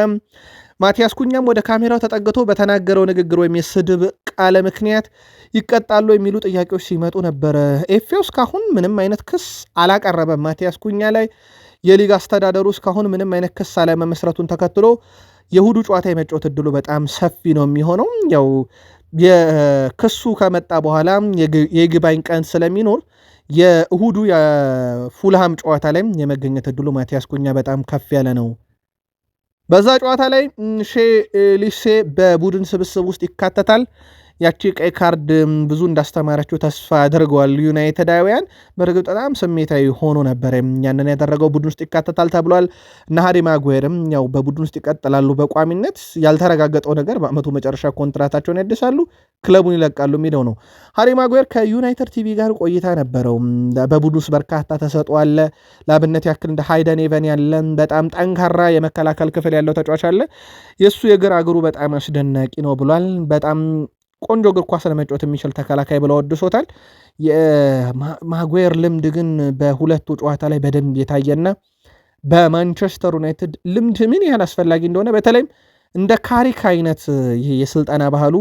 ማቲያስ ኩኛም ወደ ካሜራው ተጠግቶ በተናገረው ንግግር ወይም የስድብ ቃለ ምክንያት ይቀጣሉ የሚሉ ጥያቄዎች ሲመጡ ነበረ። ኤፍኤው እስካሁን ምንም አይነት ክስ አላቀረበም ማቲያስ ኩኛ ላይ። የሊግ አስተዳደሩ እስካሁን ምንም አይነት ክስ አለመመስረቱን ተከትሎ የእሁዱ ጨዋታ የመጫወት እድሉ በጣም ሰፊ ነው የሚሆነው። ያው የክሱ ከመጣ በኋላ የይግባኝ ቀን ስለሚኖር የእሁዱ የፉልሃም ጨዋታ ላይ የመገኘት እድሉ ማቲያስ ኩኛ በጣም ከፍ ያለ ነው። በዛ ጨዋታ ላይ ሼ ሊሴ በቡድን ስብስብ ውስጥ ይካተታል። ያቺ ቀይ ካርድ ብዙ እንዳስተማረችው ተስፋ አድርገዋል ዩናይትዳውያን። በእርግጥ በጣም ስሜታዊ ሆኖ ነበር ያንን ያደረገው። ቡድን ውስጥ ይካተታል ተብሏል እና ሃሪ ማጓየርም ያው በቡድን ውስጥ ይቀጥላሉ በቋሚነት። ያልተረጋገጠው ነገር በአመቱ መጨረሻ ኮንትራታቸውን ያድሳሉ፣ ክለቡን ይለቃሉ የሚለው ነው። ሃሪ ማጓየር ከዩናይትድ ቲቪ ጋር ቆይታ ነበረው። በቡድን ውስጥ በርካታ ተሰጥኦ አለ። ለአብነት ያክል እንደ ሃይደን ኤቨን ያለ በጣም ጠንካራ የመከላከል ክፍል ያለው ተጫዋች አለ። የእሱ የግራ እግሩ በጣም አስደናቂ ነው ብሏል። በጣም ቆንጆ እግር ኳስ ለመጫወት የሚችል ተከላካይ ብለው ወድሶታል። የማጓየር ልምድ ግን በሁለቱ ጨዋታ ላይ በደንብ የታየና በማንቸስተር ዩናይትድ ልምድ ምን ያህል አስፈላጊ እንደሆነ በተለይም እንደ ካሪክ አይነት ይሄ የስልጠና ባህሉ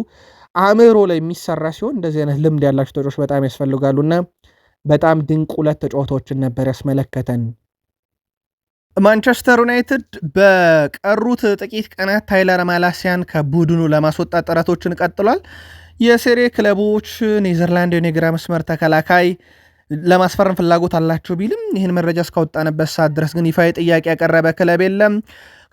አእምሮ ላይ የሚሰራ ሲሆን እንደዚህ አይነት ልምድ ያላቸው ተጫዋቾች በጣም ያስፈልጋሉና በጣም ድንቅ ሁለት ተጫዋቾችን ነበር ያስመለከተን። ማንቸስተር ዩናይትድ በቀሩት ጥቂት ቀናት ታይለር ማላሲያን ከቡድኑ ለማስወጣት ጥረቶችን ቀጥሏል። የሴሬ ክለቦች ኔዘርላንድ የግራ መስመር ተከላካይ ለማስፈረም ፍላጎት አላቸው ቢልም ይህን መረጃ እስካወጣንበት ሰዓት ድረስ ግን ይፋዊ ጥያቄ ያቀረበ ክለብ የለም።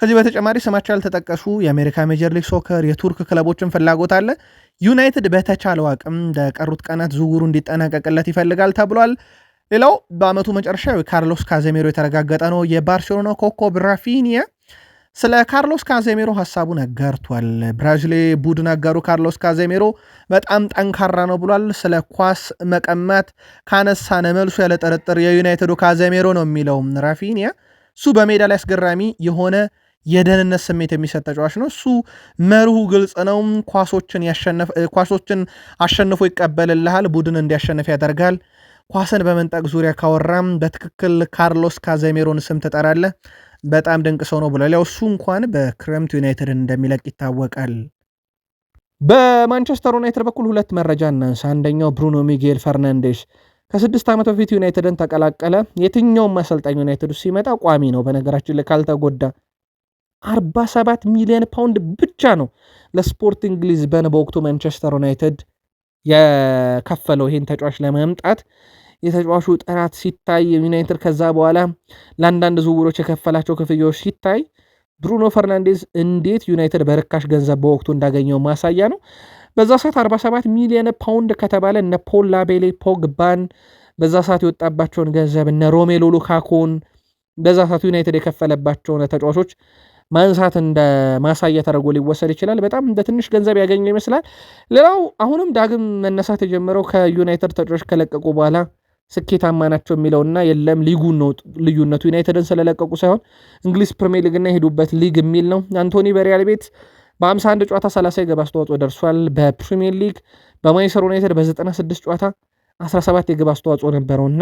ከዚህ በተጨማሪ ስማቸው ያልተጠቀሱ የአሜሪካ ሜጀር ሊግ ሶከር፣ የቱርክ ክለቦችን ፍላጎት አለ። ዩናይትድ በተቻለው አቅም በቀሩት ቀናት ዝውውሩ እንዲጠናቀቅለት ይፈልጋል ተብሏል። ሌላው በአመቱ መጨረሻ ካርሎስ ካዜሜሮ የተረጋገጠ ነው። የባርሴሎና ኮከብ ራፊኒያ ስለ ካርሎስ ካዜሜሮ ሀሳቡን አጋርቷል። ብራዚሌ ቡድን አጋሩ ካርሎስ ካዜሜሮ በጣም ጠንካራ ነው ብሏል። ስለ ኳስ መቀማት ካነሳነ መልሱ ያለ ጥርጥር የዩናይትዱ ካዜሜሮ ነው የሚለው ራፊኒያ። እሱ በሜዳ ላይ አስገራሚ የሆነ የደህንነት ስሜት የሚሰጥ ተጫዋች ነው። እሱ መርሁ ግልጽ ነው። ኳሶችን አሸንፎ ይቀበልልሃል፣ ቡድን እንዲያሸንፍ ያደርጋል። ኳስን በመንጠቅ ዙሪያ ካወራም በትክክል ካርሎስ ካዜሜሮን ስም ትጠራለህ። በጣም ድንቅ ሰው ነው ብሏል። ያው እሱ እንኳን በክረምት ዩናይትድን እንደሚለቅ ይታወቃል። በማንቸስተር ዩናይትድ በኩል ሁለት መረጃ እናንሳ። አንደኛው ብሩኖ ሚጌል ፈርናንዴሽ ከ6 ዓመት በፊት ዩናይትድን ተቀላቀለ። የትኛውም አሰልጣኝ ዩናይትድ ሲመጣ ቋሚ ነው። በነገራችን ላይ ካልተጎዳ 47 ሚሊዮን ፓውንድ ብቻ ነው ለስፖርቲንግ ሊዝበን በወቅቱ ማንቸስተር ዩናይትድ የከፈለው ይሄን ተጫዋች ለማምጣት። የተጫዋቹ ጥራት ሲታይ ዩናይትድ ከዛ በኋላ ለአንዳንድ ዝውውሮች የከፈላቸው ክፍያዎች ሲታይ ብሩኖ ፈርናንዴዝ እንዴት ዩናይትድ በርካሽ ገንዘብ በወቅቱ እንዳገኘው ማሳያ ነው። በዛ ሰዓት 47 ሚሊዮን ፓውንድ ከተባለ እነ ፖል ላቤሌ ፖግባን በዛ ሰዓት የወጣባቸውን ገንዘብ እነ ሮሜሎ ሉካኮን በዛ ሰዓት ዩናይትድ የከፈለባቸውን ተጫዋቾች ማንሳት እንደ ማሳያ ተደርጎ ሊወሰድ ይችላል። በጣም እንደ ትንሽ ገንዘብ ያገኘው ይመስላል። ሌላው አሁንም ዳግም መነሳት የጀመረው ከዩናይትድ ተጫዋቾች ከለቀቁ በኋላ ስኬታማ ናቸው የሚለውና የለም ሊጉ ነው ልዩነቱ፣ ዩናይትድን ስለለቀቁ ሳይሆን እንግሊዝ ፕሪሚየር ሊግና የሄዱበት ሊግ የሚል ነው። አንቶኒ በሪያል ቤት በ51 ጨዋታ 30 የግብ አስተዋጽኦ ደርሷል። በፕሪሚየር ሊግ በማንቸስተር ዩናይትድ በ96 ጨዋታ 17 የግብ አስተዋጽኦ ነበረውና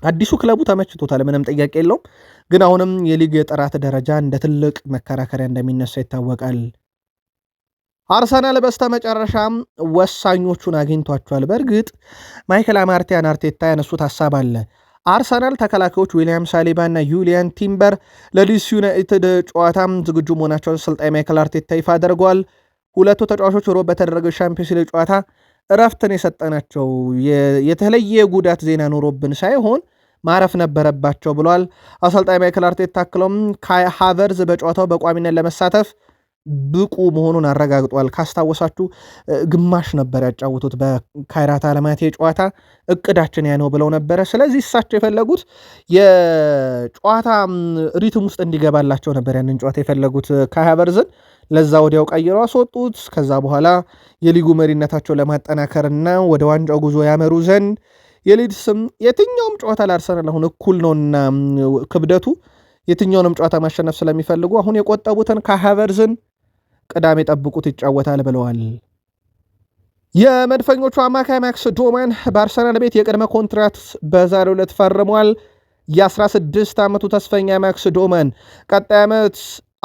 አዲሱ ክለቡ ተመችቶታል፣ ምንም ጥያቄ የለውም። ግን አሁንም የሊግ የጥራት ደረጃ እንደ ትልቅ መከራከሪያ እንደሚነሳ ይታወቃል። አርሰናል በስተመጨረሻም ወሳኞቹን አግኝቷቸዋል። በእርግጥ ማይክል አርቴታ ያነሱት ሀሳብ አለ። አርሰናል ተከላካዮች ዊሊያም ሳሊባ እና ዩሊያን ቲምበር ለሊድስ ዩናይትድ ጨዋታም ዝግጁ መሆናቸውን አሰልጣኝ ማይክል አርቴታ ይፋ አድርገዋል። ሁለቱ ተጫዋቾች ሮብ በተደረገው ሻምፒዮንስ ሊግ ጨዋታ እረፍትን የሰጠናቸው የተለየ ጉዳት ዜና ኖሮብን ሳይሆን ማረፍ ነበረባቸው ብሏል አሰልጣኝ ማይክል አርቴታ። አክሎም ካይ ሃቨርዝ በጨዋታው በቋሚነት ለመሳተፍ ብቁ መሆኑን አረጋግጧል። ካስታወሳችሁ ግማሽ ነበር ያጫውቱት በካይራት አለማቴ ጨዋታ፣ እቅዳችን ያ ነው ብለው ነበረ። ስለዚህ እሳቸው የፈለጉት የጨዋታ ሪትም ውስጥ እንዲገባላቸው ነበር ያንን ጨዋታ የፈለጉት ካይ ሃቨርዝን። ለዛ ወዲያው ቀይረው አስወጡት። ከዛ በኋላ የሊጉ መሪነታቸው ለማጠናከርና ወደ ዋንጫው ጉዞ ያመሩ ዘንድ የሊድስም የትኛውም ጨዋታ ለአርሰናል አሁን እኩል ነውና ክብደቱ የትኛውንም ጨዋታ ማሸነፍ ስለሚፈልጉ አሁን የቆጠቡትን ካይ ሃቨርዝን ቅዳሜ ጠብቁት ይጫወታል ብለዋል። የመድፈኞቹ አማካይ ማክስ ዶማን በአርሰናል ቤት የቅድመ ኮንትራት በዛሬው ዕለት ፈርሟል። የ16 ዓመቱ ተስፈኛ ማክስ ዶማን ቀጣይ ዓመት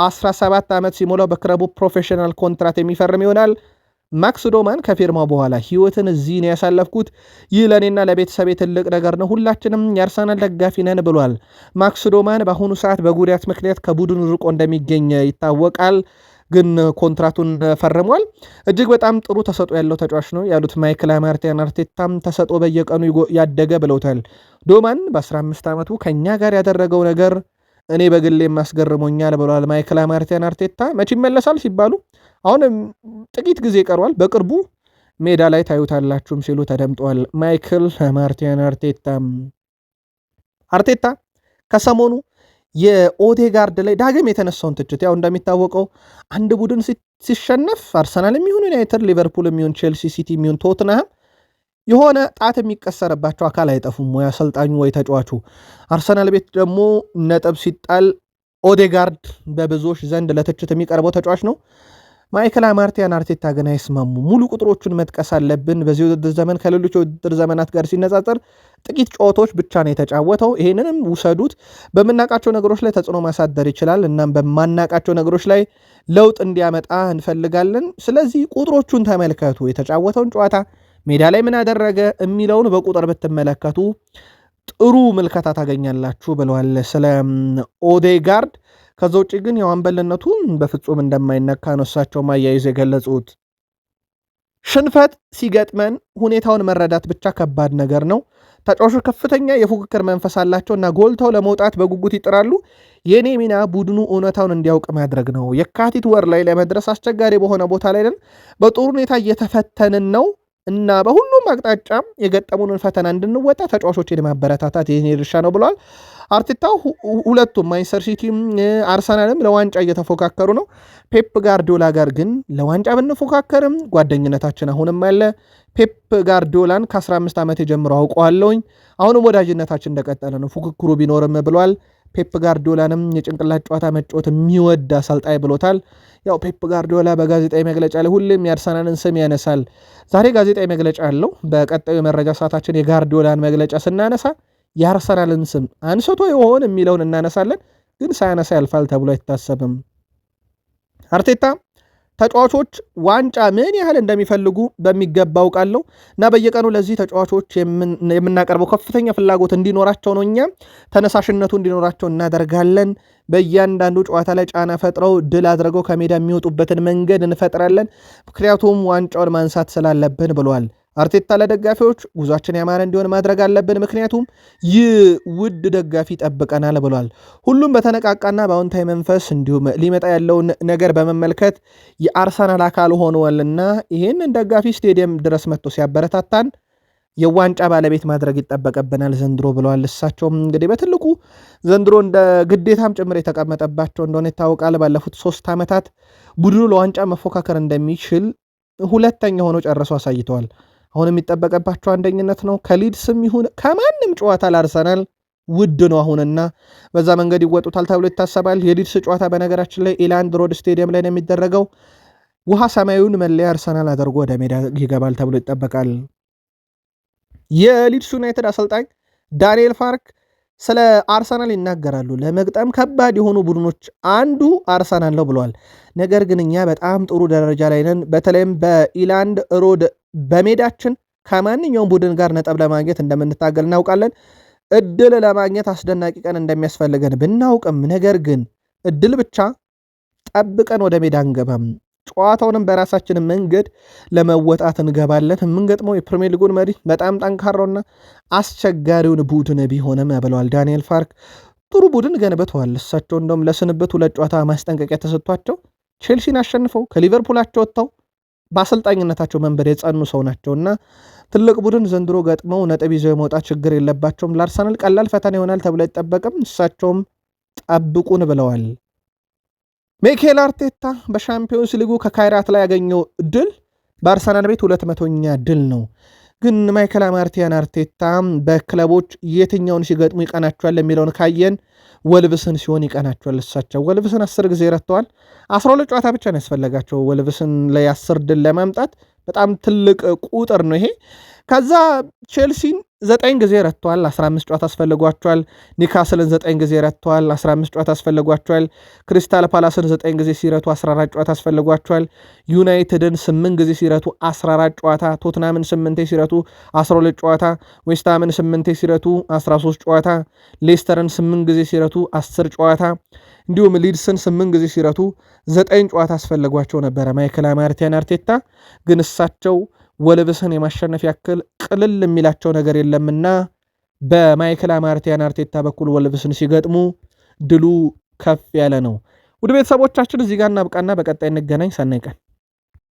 17 ዓመት ሲሞላው በክለቡ ፕሮፌሽናል ኮንትራት የሚፈርም ይሆናል። ማክስ ዶማን ከፊርማው በኋላ ህይወትን እዚህ ነው ያሳለፍኩት፣ ይህ ለእኔና ለቤተሰቤ ትልቅ ነገር ነው፣ ሁላችንም የአርሰናል ደጋፊ ነን ብሏል። ማክስ ዶማን በአሁኑ ሰዓት በጉዳት ምክንያት ከቡድኑ ርቆ እንደሚገኝ ይታወቃል። ግን ኮንትራቱን ፈርሟል። እጅግ በጣም ጥሩ ተሰጦ ያለው ተጫዋች ነው ያሉት ማይክል አርቴታም ተሰጦ በየቀኑ ያደገ ብለውታል። ዶማን በ15 ዓመቱ ከኛ ጋር ያደረገው ነገር እኔ በግሌ ማስገርሞኛል ብለዋል ማይክል አርቴታ። መቼ ይመለሳል ሲባሉ አሁን ጥቂት ጊዜ ቀርቧል። በቅርቡ ሜዳ ላይ ታዩታላችሁም ሲሉ ተደምጧል። ማይክል ማርቲን አርቴታ ከሰሞኑ የኦዴጋርድ ላይ ዳግም የተነሳውን ትችት ያው እንደሚታወቀው አንድ ቡድን ሲሸነፍ አርሰናል የሚሆን ዩናይትድ፣ ሊቨርፑል የሚሆን ቼልሲ፣ ሲቲ የሚሆን ቶትንሃም የሆነ ጣት የሚቀሰርባቸው አካል አይጠፉም፣ ወይ አሰልጣኙ ወይ ተጫዋቹ። አርሰናል ቤት ደግሞ ነጥብ ሲጣል ኦዴጋርድ በብዙዎች ዘንድ ለትችት የሚቀርበው ተጫዋች ነው። ማይክል ማርቲን አርቴታ ግን አይስማሙ። ሙሉ ቁጥሮቹን መጥቀስ አለብን። በዚህ ውድድር ዘመን ከሌሎች የውድድር ዘመናት ጋር ሲነጻጸር ጥቂት ጨዋታዎች ብቻ ነው የተጫወተው። ይሄንንም ውሰዱት። በምናቃቸው ነገሮች ላይ ተጽዕኖ ማሳደር ይችላል። እናም በማናቃቸው ነገሮች ላይ ለውጥ እንዲያመጣ እንፈልጋለን። ስለዚህ ቁጥሮቹን ተመልከቱ። የተጫወተውን ጨዋታ ሜዳ ላይ ምን አደረገ የሚለውን በቁጥር ብትመለከቱ ጥሩ ምልከታ ታገኛላችሁ ብለዋል ስለ ኦዴጋርድ። ከዛ ውጭ ግን የዋንበልነቱ በፍጹም እንደማይነካ ነው እሳቸውም አያይዘው የገለጹት። ሽንፈት ሲገጥመን ሁኔታውን መረዳት ብቻ ከባድ ነገር ነው። ተጫዋቾች ከፍተኛ የፉክክር መንፈስ አላቸው እና ጎልተው ለመውጣት በጉጉት ይጥራሉ። የኔ ሚና ቡድኑ እውነታውን እንዲያውቅ ማድረግ ነው። የካቲት ወር ላይ ለመድረስ አስቸጋሪ በሆነ ቦታ ላይ ነን። በጥሩ ሁኔታ እየተፈተንን ነው እና በሁሉም አቅጣጫ የገጠሙንን ፈተና እንድንወጣ ተጫዋቾችን ማበረታታት የኔ ድርሻ ነው ብለዋል። አርቴታው ሁለቱም ማንቸስተር ሲቲም አርሰናልም ለዋንጫ እየተፎካከሩ ነው። ፔፕ ጋርዲዮላ ጋር ግን ለዋንጫ ብንፎካከርም ጓደኝነታችን አሁንም አለ። ፔፕ ጋርዲዮላን ከ15 ዓመት የጀምሮ አውቀዋለሁኝ። አሁንም ወዳጅነታችን እንደቀጠለ ነው፣ ፉክክሩ ቢኖርም ብለዋል። ፔፕ ጋርዲዮላንም የጭንቅላት ጨዋታ መጫወት የሚወድ አሰልጣኝ ብሎታል። ያው ፔፕ ጋርዲዮላ በጋዜጣዊ መግለጫ ላይ ሁሌም የአርሰናልን ስም ያነሳል። ዛሬ ጋዜጣዊ መግለጫ አለው። በቀጣዩ የመረጃ ሰዓታችን የጋርዲዮላን መግለጫ ስናነሳ የአርሰናልን ስም አንስቶ ይሆን የሚለውን እናነሳለን። ግን ሳያነሳ ያልፋል ተብሎ አይታሰብም። አርቴታ ተጫዋቾች ዋንጫ ምን ያህል እንደሚፈልጉ በሚገባ አውቃለሁ እና በየቀኑ ለዚህ ተጫዋቾች የምናቀርበው ከፍተኛ ፍላጎት እንዲኖራቸው ነው፣ እኛም ተነሳሽነቱ እንዲኖራቸው እናደርጋለን። በእያንዳንዱ ጨዋታ ላይ ጫና ፈጥረው ድል አድርገው ከሜዳ የሚወጡበትን መንገድ እንፈጥራለን፣ ምክንያቱም ዋንጫውን ማንሳት ስላለብን ብለዋል። አርቴታ ለደጋፊዎች ጉዟችን ያማረ እንዲሆን ማድረግ አለብን፣ ምክንያቱም ይህ ውድ ደጋፊ ይጠብቀናል ብሏል። ሁሉም በተነቃቃና በአዎንታዊ መንፈስ እንዲሁም ሊመጣ ያለውን ነገር በመመልከት የአርሰናል አካል ሆነዋልና ይህንን ደጋፊ ስቴዲየም ድረስ መጥቶ ሲያበረታታን የዋንጫ ባለቤት ማድረግ ይጠበቅብናል ዘንድሮ ብለዋል። እሳቸውም እንግዲህ በትልቁ ዘንድሮ እንደ ግዴታም ጭምር የተቀመጠባቸው እንደሆነ ይታወቃል። ባለፉት 3 ዓመታት ቡድኑ ለዋንጫ መፎካከር እንደሚችል ሁለተኛ ሆኖ ጨርሶ አሳይተዋል። አሁን የሚጠበቅባቸው አንደኝነት ነው። ከሊድስም ይሁን ከማንም ጨዋታ ለአርሰናል ውድ ነው አሁንና በዛ መንገድ ይወጡታል ተብሎ ይታሰባል። የሊድስ ጨዋታ በነገራችን ላይ ኢላንድ ሮድ ስቴዲየም ላይ ነው የሚደረገው። ውሃ ሰማያዊውን መለያ አርሰናል አድርጎ ወደ ሜዳ ይገባል ተብሎ ይጠበቃል። የሊድስ ዩናይትድ አሰልጣኝ ዳንኤል ፋርክ ስለ አርሰናል ይናገራሉ። ለመግጠም ከባድ የሆኑ ቡድኖች አንዱ አርሰናል ነው ብለዋል። ነገር ግን እኛ በጣም ጥሩ ደረጃ ላይ ነን። በተለይም በኢላንድ ሮድ በሜዳችን ከማንኛውም ቡድን ጋር ነጥብ ለማግኘት እንደምንታገል እናውቃለን። እድል ለማግኘት አስደናቂ ቀን እንደሚያስፈልገን ብናውቅም፣ ነገር ግን እድል ብቻ ጠብቀን ወደ ሜዳ አንገባም። ጨዋታውንም በራሳችን መንገድ ለመወጣት እንገባለን። የምንገጥመው የፕሪሚየር ሊጉን መሪ በጣም ጠንካራውና አስቸጋሪውን ቡድን ቢሆንም ብለዋል ዳንኤል ፋርክ። ጥሩ ቡድን ገንብተዋል። እሳቸው እንደውም ለስንብት 2 ጨዋታ ማስጠንቀቂያ ተሰጥቷቸው ቼልሲን አሸንፈው ከሊቨርፑላቸው ወጥተው በአሰልጣኝነታቸው መንበር የጸኑ ሰው ናቸውና ትልቅ ቡድን ዘንድሮ ገጥመው ነጥብ ይዘው የመውጣት ችግር የለባቸውም። ለአርሰናል ቀላል ፈተና ይሆናል ተብሎ አይጠበቅም። እሳቸውም ጠብቁን ብለዋል። ሚኬል አርቴታ በሻምፒዮንስ ሊጉ ከካይራት ላይ ያገኘው ድል በአርሰናል ቤት 200ኛ ድል ነው። ግን ማይክል ማርቲን አርቴታ በክለቦች የትኛውን ሲገጥሙ ይቀናቸዋል የሚለውን ካየን ወልቭስን ሲሆን ይቀናቸዋል። እሳቸው ወልቭስን 10 ጊዜ ረትተዋል። 12 ጨዋታ ብቻ ነው ያስፈለጋቸው ወልቭስን ላይ 10 ድል ለማምጣት። በጣም ትልቅ ቁጥር ነው ይሄ። ከዛ ቼልሲን 9 ጊዜ ረትተዋል፣ 15 ጨዋታ አስፈልጓቸዋል። ኒካስልን 9 ጊዜ ረትተዋል፣ 15 ጨዋታ አስፈልጓቸዋል። ክሪስታል ፓላስን 9 ጊዜ ሲረቱ 14 ጨዋታ አስፈልጓቸዋል። ዩናይትድን 8 ጊዜ ሲረቱ 14 ጨዋታ፣ ቶትናምን 8 ሲረቱ 12 ጨዋታ፣ ዌስትሃምን 8 ሲረቱ 13 ጨዋታ፣ ሌስተርን 8 ጊዜ ሲረቱ 10 ጨዋታ፣ እንዲሁም ሊድስን 8 ጊዜ ሲረቱ 9 ጨዋታ አስፈልጓቸው ነበረ ማይክል ማርቲን አርቴታ። ግን እሳቸው ወልቭስን የማሸነፍ ያክል ቅልል የሚላቸው ነገር የለምና በማይክል ማርቲን አርቴታ በኩል ወልቭስን ሲገጥሙ ድሉ ከፍ ያለ ነው። ውድ ቤተሰቦቻችን እዚህ ጋር እናብቃና በቀጣይ እንገናኝ። ሰናይ ቀን